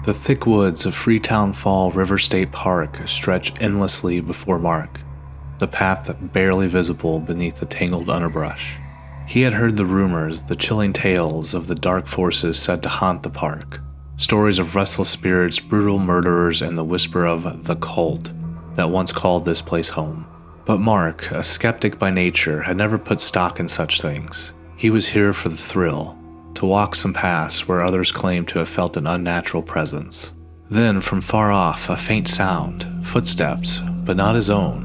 The thick woods of Freetown-Fall River State Park stretch endlessly before Mark, the path barely visible beneath the tangled underbrush. He had heard the rumors, the chilling tales of the dark forces said to haunt the park, stories of restless spirits, brutal murderers, and the whisper of the cult that once called this place home. But Mark, a skeptic by nature, had never put stock in such things. He was here for the thrill, to walk some paths where others claimed to have felt an unnatural presence. Then, from far off, a faint sound, footsteps, but not his own.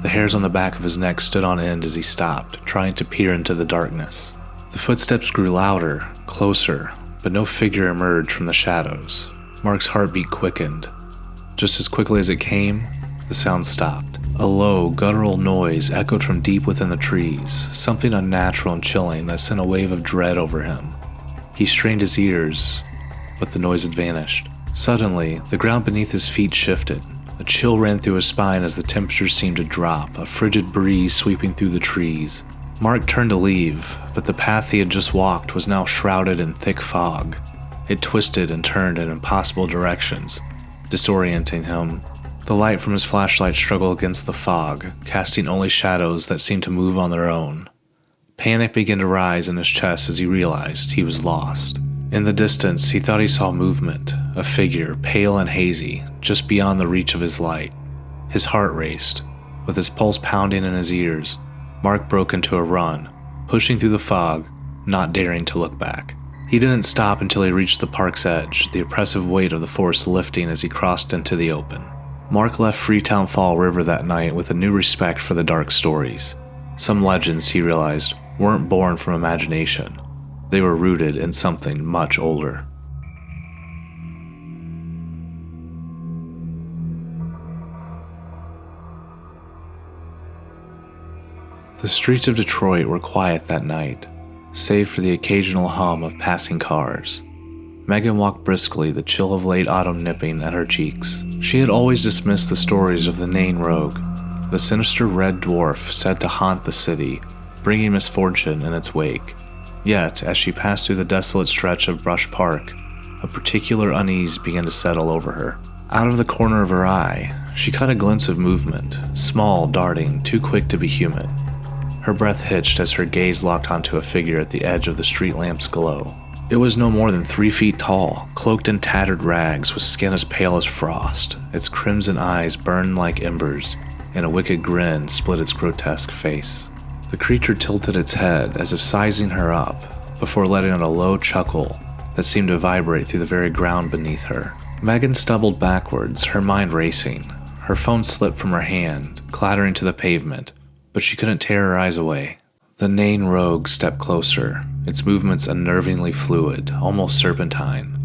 The hairs on the back of his neck stood on end as he stopped, trying to peer into the darkness. The footsteps grew louder, closer, but no figure emerged from the shadows. Mark's heartbeat quickened. Just as quickly as it came, the sound stopped. A low, guttural noise echoed from deep within the trees, something unnatural and chilling that sent a wave of dread over him. He strained his ears, but the noise had vanished. Suddenly, the ground beneath his feet shifted. A chill ran through his spine as the temperature seemed to drop, a frigid breeze sweeping through the trees. Mark turned to leave, but the path he had just walked was now shrouded in thick fog. It twisted and turned in impossible directions, disorienting him. The light from his flashlight struggled against the fog, casting only shadows that seemed to move on their own. Panic began to rise in his chest as he realized he was lost. In the distance, he thought he saw movement, a figure, pale and hazy, just beyond the reach of his light. His heart raced. With his pulse pounding in his ears, Mark broke into a run, pushing through the fog, not daring to look back. He didn't stop until he reached the park's edge, the oppressive weight of the forest lifting as he crossed into the open. Mark left Freetown-Fall River that night with a new respect for the dark stories. Some legends, he realized, weren't born from imagination. They were rooted in something much older. The streets of Detroit were quiet that night, save for the occasional hum of passing cars. Megan walked briskly, the chill of late autumn nipping at her cheeks. She had always dismissed the stories of the Nain rogue, the sinister red dwarf said to haunt the city, bringing misfortune in its wake. Yet, as she passed through the desolate stretch of Brush Park, a particular unease began to settle over her. Out of the corner of her eye, she caught a glimpse of movement, small, darting, too quick to be human. Her breath hitched as her gaze locked onto a figure at the edge of the street lamp's glow. It was no more than 3 feet tall, cloaked in tattered rags with skin as pale as frost. Its crimson eyes burned like embers, and a wicked grin split its grotesque face. The creature tilted its head as if sizing her up, before letting out a low chuckle that seemed to vibrate through the very ground beneath her. Megan stumbled backwards, her mind racing. Her phone slipped from her hand, clattering to the pavement, but she couldn't tear her eyes away. The Nain rogue stepped closer, its movements unnervingly fluid, almost serpentine.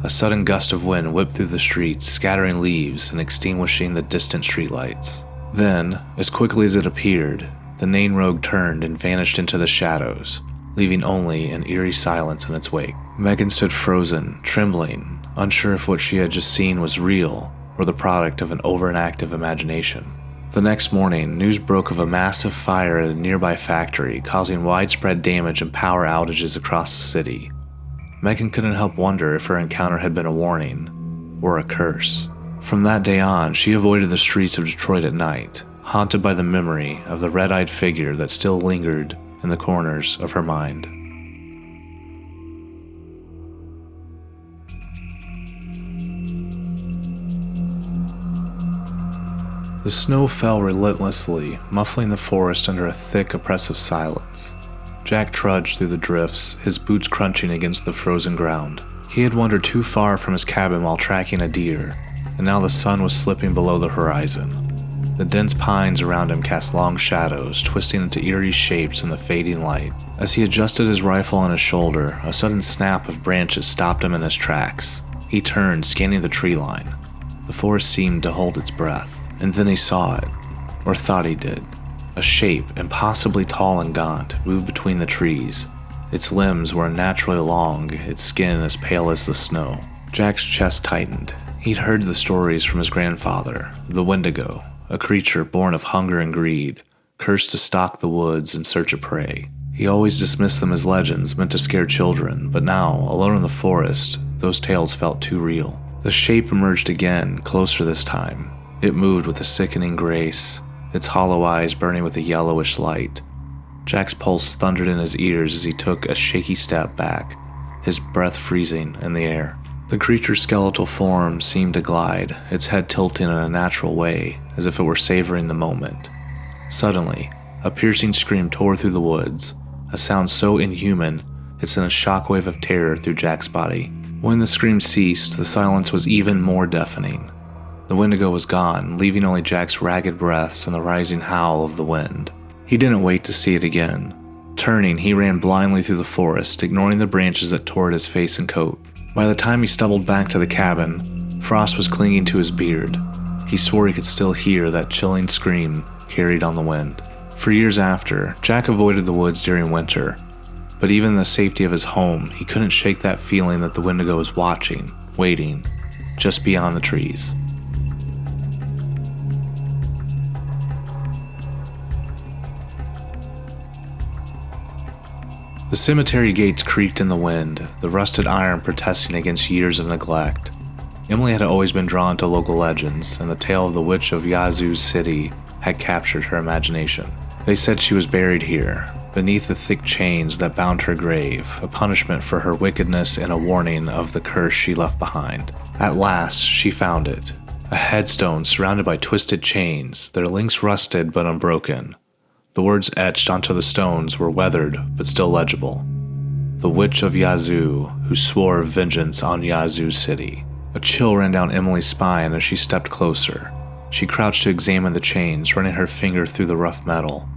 A sudden gust of wind whipped through the streets, scattering leaves and extinguishing the distant streetlights. Then, as quickly as it appeared, the Nain rogue turned and vanished into the shadows, leaving only an eerie silence in its wake. Megan stood frozen, trembling, unsure if what she had just seen was real or the product of an overactive imagination. The next morning, news broke of a massive fire at a nearby factory, causing widespread damage and power outages across the city. Megan couldn't help wonder if her encounter had been a warning, or a curse. From that day on, she avoided the streets of Detroit at night, haunted by the memory of the red-eyed figure that still lingered in the corners of her mind. The snow fell relentlessly, muffling the forest under a thick, oppressive silence. Jack trudged through the drifts, his boots crunching against the frozen ground. He had wandered too far from his cabin while tracking a deer, and now the sun was slipping below the horizon. The dense pines around him cast long shadows, twisting into eerie shapes in the fading light. As he adjusted his rifle on his shoulder, a sudden snap of branches stopped him in his tracks. He turned, scanning the tree line. The forest seemed to hold its breath. And then he saw it, or thought he did. A shape, impossibly tall and gaunt, moved between the trees. Its limbs were unnaturally long, its skin as pale as the snow. Jack's chest tightened. He'd heard the stories from his grandfather, the Wendigo, a creature born of hunger and greed, cursed to stalk the woods in search of prey. He always dismissed them as legends meant to scare children, but now, alone in the forest, those tales felt too real. The shape emerged again, closer this time. It moved with a sickening grace, its hollow eyes burning with a yellowish light. Jack's pulse thundered in his ears as he took a shaky step back, his breath freezing in the air. The creature's skeletal form seemed to glide, its head tilting in a natural way, as if it were savoring the moment. Suddenly, a piercing scream tore through the woods, a sound so inhuman it sent a shockwave of terror through Jack's body. When the scream ceased, the silence was even more deafening. The Wendigo was gone, leaving only Jack's ragged breaths and the rising howl of the wind. He didn't wait to see it again. Turning, he ran blindly through the forest, ignoring the branches that tore at his face and coat. By the time he stumbled back to the cabin, frost was clinging to his beard. He swore he could still hear that chilling scream carried on the wind. For years after, Jack avoided the woods during winter, but even in the safety of his home, he couldn't shake that feeling that the Wendigo was watching, waiting, just beyond the trees. The cemetery gates creaked in the wind, the rusted iron protesting against years of neglect. Emily had always been drawn to local legends, and the tale of the witch of Yazoo City had captured her imagination. They said she was buried here, beneath the thick chains that bound her grave, a punishment for her wickedness and a warning of the curse she left behind. At last, she found it. A headstone surrounded by twisted chains, their links rusted but unbroken. The words etched onto the stones were weathered but still legible. The Witch of Yazoo, who swore vengeance on Yazoo City. A chill ran down Emily's spine as she stepped closer. She crouched to examine the chains, running her finger through the rough metal.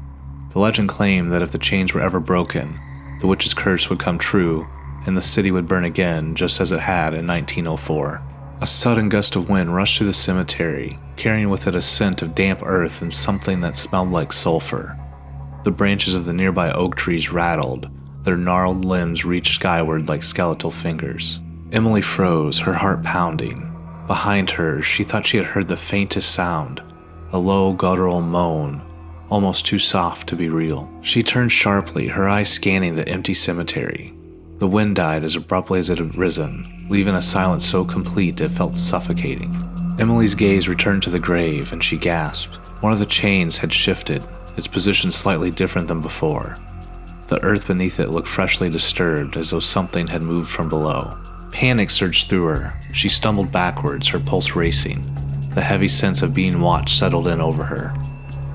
The legend claimed that if the chains were ever broken, the witch's curse would come true, and the city would burn again just as it had in 1904. A sudden gust of wind rushed through the cemetery, carrying with it a scent of damp earth and something that smelled like sulfur. The branches of the nearby oak trees rattled, their gnarled limbs reached skyward like skeletal fingers. Emily froze, her heart pounding. Behind her, she thought she had heard the faintest sound, a low guttural moan, almost too soft to be real. She turned sharply, her eyes scanning the empty cemetery. The wind died as abruptly as it had risen, leaving a silence so complete it felt suffocating. Emily's gaze returned to the grave, and she gasped. One of the chains had shifted, its position slightly different than before. The earth beneath it looked freshly disturbed, as though something had moved from below. Panic surged through her. She stumbled backwards, her pulse racing. The heavy sense of being watched settled in over her.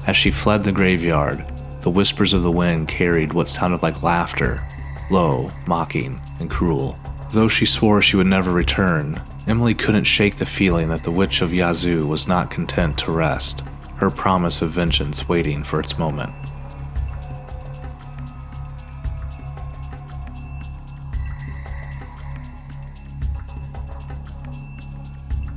As she fled the graveyard, the whispers of the wind carried what sounded like laughter, low, mocking, and cruel. Though she swore she would never return, Emily couldn't shake the feeling that the Witch of Yazoo was not content to rest, her promise of vengeance waiting for its moment.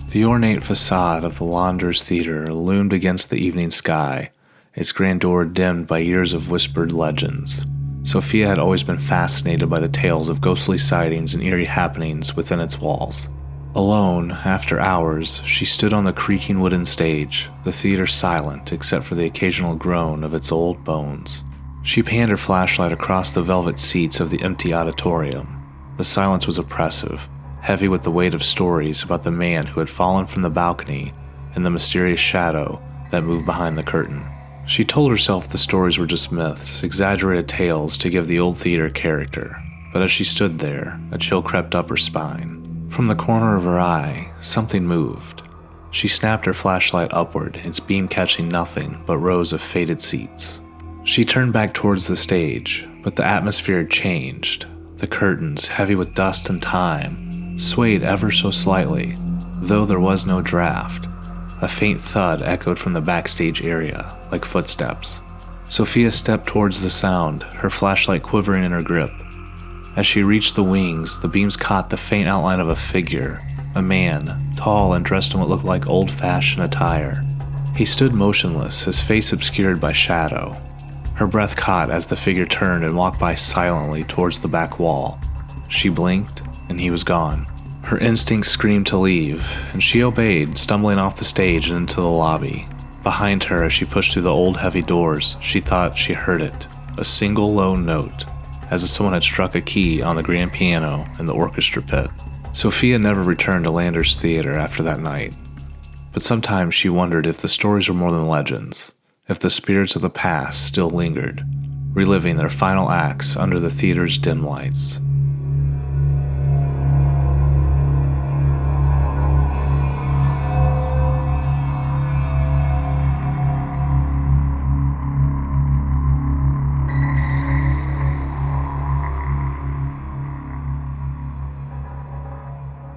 The ornate facade of the Launders Theater loomed against the evening sky, its grandeur dimmed by years of whispered legends. Sophia had always been fascinated by the tales of ghostly sightings and eerie happenings within its walls. Alone, after hours, she stood on the creaking wooden stage, the theater silent except for the occasional groan of its old bones. She panned her flashlight across the velvet seats of the empty auditorium. The silence was oppressive, heavy with the weight of stories about the man who had fallen from the balcony and the mysterious shadow that moved behind the curtain. She told herself the stories were just myths, exaggerated tales to give the old theater character, but as she stood there, a chill crept up her spine. From the corner of her eye, something moved. She snapped her flashlight upward, its beam catching nothing but rows of faded seats. She turned back towards the stage, but the atmosphere had changed. The curtains, heavy with dust and time, swayed ever so slightly, though there was no draft. A faint thud echoed from the backstage area, like footsteps. Sophia stepped towards the sound, her flashlight quivering in her grip. As she reached the wings, the beams caught the faint outline of a figure, a man, tall and dressed in what looked like old-fashioned attire. He stood motionless, his face obscured by shadow. Her breath caught as the figure turned and walked by silently towards the back wall. She blinked, and he was gone. Her instincts screamed to leave, and she obeyed, stumbling off the stage and into the lobby. Behind her, as she pushed through the old heavy doors, she thought she heard it, a single low note, as if someone had struck a key on the grand piano in the orchestra pit. Sophia never returned to Landers Theater after that night, but sometimes she wondered if the stories were more than legends, if the spirits of the past still lingered, reliving their final acts under the theater's dim lights.